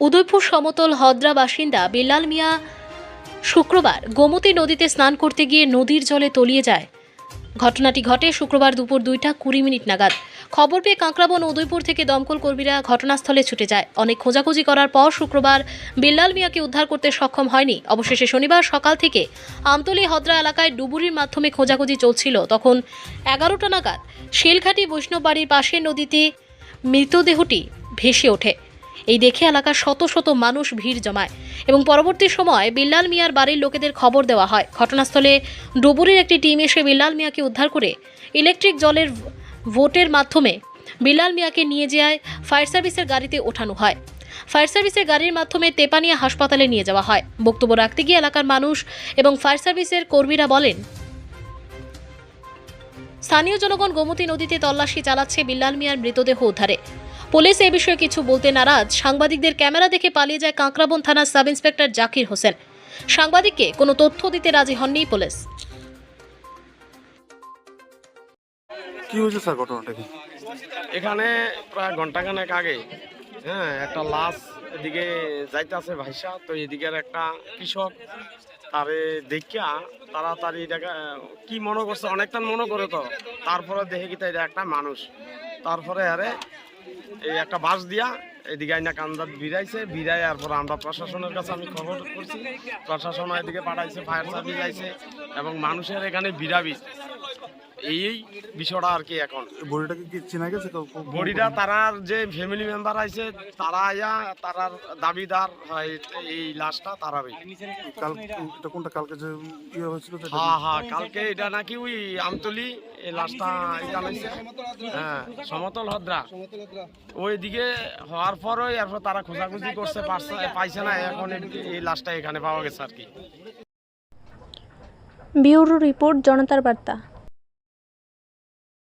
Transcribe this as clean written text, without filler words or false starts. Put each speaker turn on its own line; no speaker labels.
উদয়পুর সমতল হদ্রা বাসিন্দা বিল্লাল মিয়া শুক্রবার গোমতী নদীতে স্নান করতে গিয়ে নদীর জলে তলিয়ে যায়। ঘটনাটি ঘটে শুক্রবার দুপুর 2:20 নাগাদ। খবর পেয়ে কাঁকড়াবন উদয়পুর থেকে দমকল কর্মীরা ঘটনাস্থলে ছুটে যায়। অনেক খোঁজাখুঁজি করার পর শুক্রবার বিল্লাল মিয়াকে উদ্ধার করতে সক্ষম হয়নি। অবশেষে শনিবার সকাল থেকে আমতলী হদ্রা এলাকায় ডুবুরির মাধ্যমে খোঁজাখুঁজি চলছিল। তখন 11টা নাগাদ শিলঘাটি বৈষ্ণব বাড়ির পাশের নদীতে মৃতদেহটি ভেসে ওঠে। এই দেখে এলাকার শত শত মানুষ ভিড় জমায় এবং পরবর্তী সময় বিল্লাল মিয়ার বাড়ির লোকেদের খবর দেওয়া হয়। ঘটনাস্থলে ডুবুরির একটি টিম এসে বিল্লাল মিয়াকে উদ্ধার করে ইলেকট্রিক জলের ভোটের মাধ্যমে বিল্লাল মিয়াকে নিয়ে যায় ফায়ার সার্ভিসের গাড়িতে ওঠানো হয়। ফায়ার সার্ভিসের গাড়ির মাধ্যমে তেপানিয়া হাসপাতালে নিয়ে যাওয়া হয়। বক্তব্য রাখতে গিয়ে এলাকার মানুষ এবং ফায়ার সার্ভিসের কর্মীরা বলেন, স্থানীয় জনগণ গোমতী নদীতে তল্লাশি চালাচ্ছে বিল্লাল মিয়ার মৃতদেহ উদ্ধারে। পুলিশ এ বিষয়ে কিছু বলতে নারাজ। সাংবাদিকদের ক্যামেরা দেখে পালিয়ে যায় কাঁকড়াবন থানার সাব ইন্সপেক্টর জাকির হোসেন। সাংবাদিককে কোনো তথ্য দিতে রাজি হননি পুলিশ।
কি হয়েছে স্যার ঘটনাটা কি?
এখানে প্রায় ঘন্টাখানেক আগে একটা লাশ এদিকে যাইতেছে ভাইসা, তো এদিকের একটা কৃষক তারে দেখিয়া তাড়াতাড়ি এটাকে কি মনে করছে, অনেকটা মনে করে, তো তারপরে দেখে কি এটা একটা মানুষ। তারপরে আরে এই একটা বাঁশ দিয়া এদিকে আইনা কান্দাত ভিড়াইছে, ভিড়াইয়ার পর আমরা প্রশাসনের কাছে আমি খবর করছি, প্রশাসন এদিকে পাঠাইছে, ফায়ার সার্ভিস আইছে এবং মানুষের এখানে ভিড়াভিড়, এই বিষয়টা আর কি। এখন
বডিটাকে কি চেনা গেছে?
বডিটা তারার যে ফ্যামিলি মেম্বার আছে তারা আয়া তারার দাবিদার হয় এই লাশটা তারারই।
এটা কোনটা কালকে যে ইয়ে হয়েছিল?
হ্যাঁ, কালকে এটা নাকি ওই আমতলি এই লাশটা এটা নাইছে, সমতল হদ্রা ওইদিকে হওয়ার পরই এরপর তারা খোঁজাখুঁজি করছে, পাইছে না, এখন এই লাশটা এখানে পাওয়া গেছে আর কি।
ব্যুরো রিপোর্ট, জনতার বার্তা।